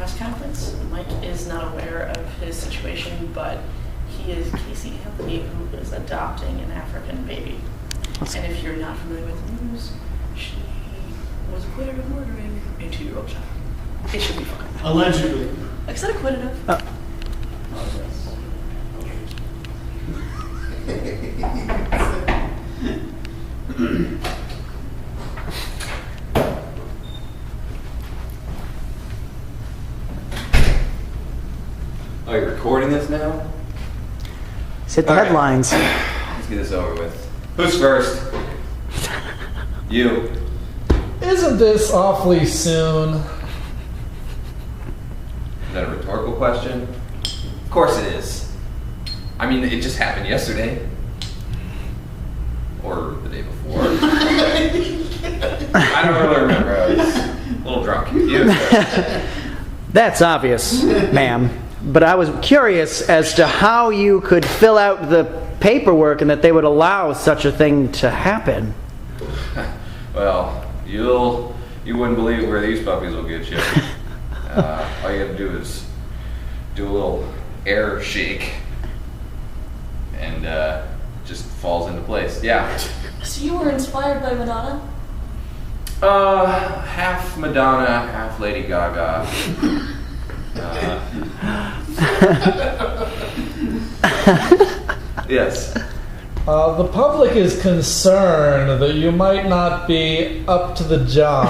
press conference. Mike is not aware of his situation, but he is Casey Hilly, who is adopting an African baby. And if you're not familiar with the news, she was acquitted of murdering a 2-year-old child. It should be fine. Allegedly. Like I said, acquitted of. Are you recording this now? Let's hit the headlines. Let's get this over with. Who's first? You. Isn't this awfully soon? Is that a rhetorical question? Of course it is. I mean, it just happened yesterday. Or the day before. I don't really remember. I was a little drunk. You. That's obvious, ma'am. But I was curious as to how you could fill out the paperwork and that they would allow such a thing to happen. Well, you wouldn't believe where these puppies will get you. All you have to do is do a little air shake, and just falls into place. Yeah. So you were inspired by Madonna? Half Madonna, half Lady Gaga. Yes. The public is concerned that you might not be up to the job.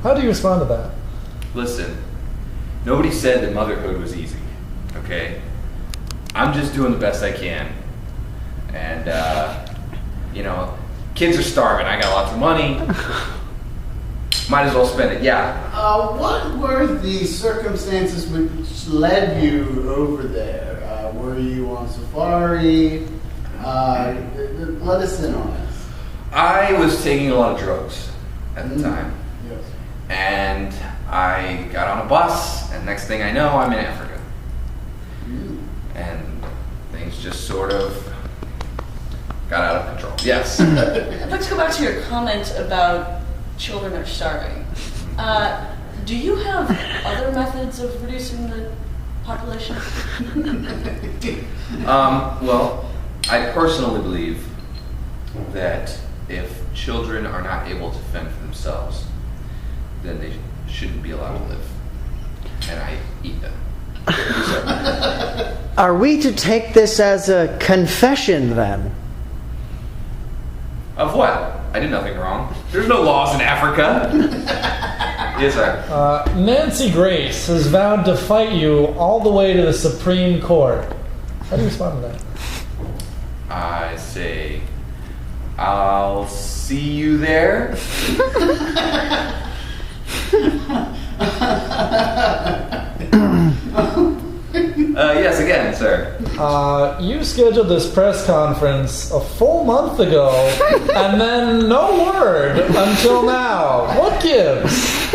How do you respond to that? Listen, nobody said that motherhood was easy, okay? I'm just doing the best I can. And, kids are starving. I got lots of money. Might as well spend it, yeah. What were the circumstances which led you over there? Were you on safari? Let us in on this. I was taking a lot of drugs at the time. Yes. And I got on a bus, and next thing I know, I'm in Africa. And things just sort of got out of control. Yes. I'd like to go back to your comment about children are starving. Do you have other methods of reducing the population? Well, I personally believe that if children are not able to fend for themselves, then they shouldn't be allowed to live. And I eat them. Are we to take this as a confession, then? Of what? I did nothing wrong. There's no laws in Africa. Yes, sir. Nancy Grace has vowed to fight you all the way to the Supreme Court. How do you respond to that? I say, I'll see you there. Yes, again, sir. You scheduled this press conference a full month ago, and then no word until now. What gives?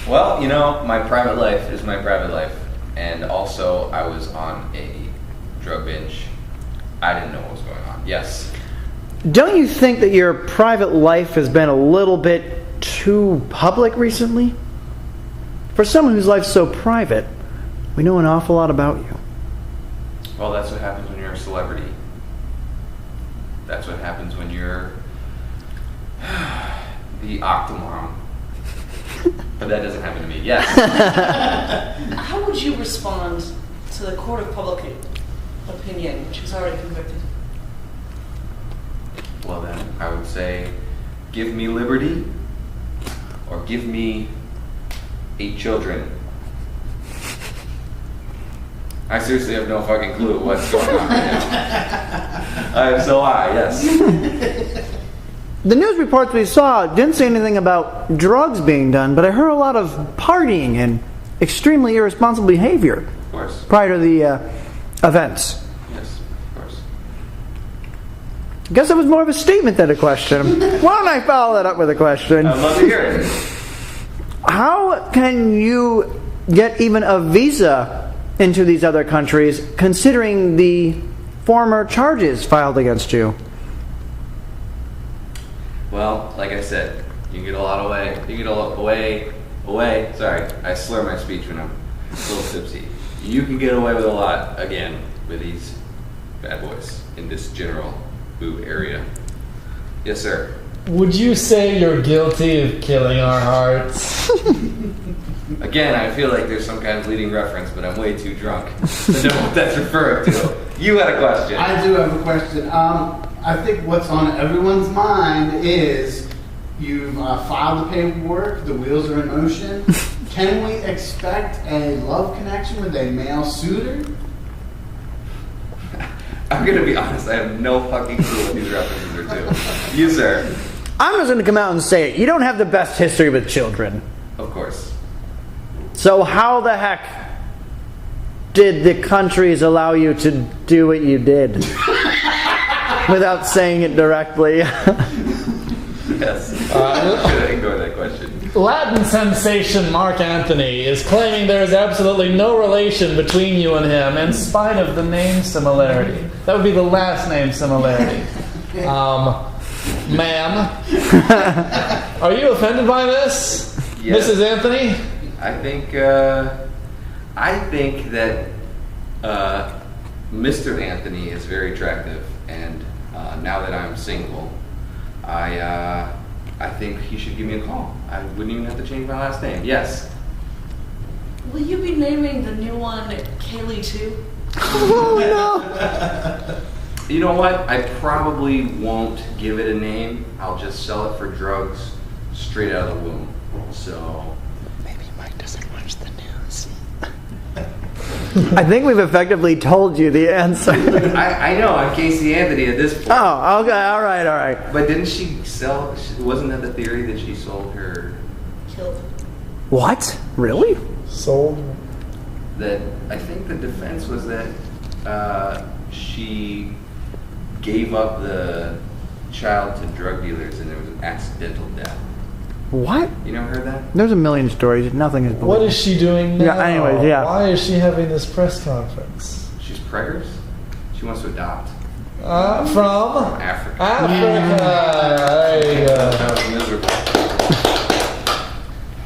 Well, my private life is my private life. And also, I was on a drug binge. I didn't know what was going on. Yes. Don't you think that your private life has been a little bit too public recently? For someone whose life's so private, we know an awful lot about you. Well, that's what happens when you're a celebrity. That's what happens when you're the Octomom. But that doesn't happen to me. Yes. How would you respond to the court of public opinion, which has already convicted? Well, then, I would say, give me liberty, or give me 8 children. I seriously have no fucking clue what's going on right now. So yes. The news reports we saw didn't say anything about drugs being done, but I heard a lot of partying and extremely irresponsible behavior Of course. prior to the events. Yes, of course. I guess that was more of a statement than a question. Why don't I follow that up with a question? I'd love to hear it. How can you get even a visa into these other countries, considering the former charges filed against you? Well, like I said, you can get a lot away. You can get away away. Sorry, I slur my speech when I'm a little tipsy. You can get away with a lot, again, with these bad boys in this general boo area. Yes, sir. Would you say you're guilty of killing our hearts? Again, I feel like there's some kind of leading reference, but I'm way too drunk to know what that's referring to. You had a question. I do have a question. I think what's on everyone's mind is you've filed the paperwork, the wheels are in motion. Can we expect a love connection with a male suitor? I'm going to be honest, I have no fucking clue what these references are to. You, sir. I'm just going to come out and say it. You don't have the best history with children. Of course. So how the heck did the countries allow you to do what you did? Without saying it directly. Yes. Should I ignore that question? Latin sensation Mark Antony is claiming there is absolutely no relation between you and him in spite of the name similarity. That would be the last name similarity. Ma'am, are you offended by this? Yes. Mrs. Anthony? I think that Mr. Anthony is very attractive, and now that I'm single, I think he should give me a call. I wouldn't even have to change my last name. Yes. Will you be naming the new one Kaylee too? Oh no! You know what? I probably won't give it a name. I'll just sell it for drugs straight out of the womb. So Maybe Mike doesn't watch the news. I think we've effectively told you the answer. I know I'm Casey Anthony at this point. Oh, okay, all right. But didn't she sell? Wasn't that the theory that she sold her? Killed. What? Really? Sold. That I think the defense was that she gave up the child to drug dealers and there was an accidental death. What? You never heard that? There's a million stories. Nothing is believable. What is she doing now? Yeah, anyways, yeah. Why is she having this press conference? She's preggers. She wants to adopt. From Africa. Africa. There you go. That was miserable.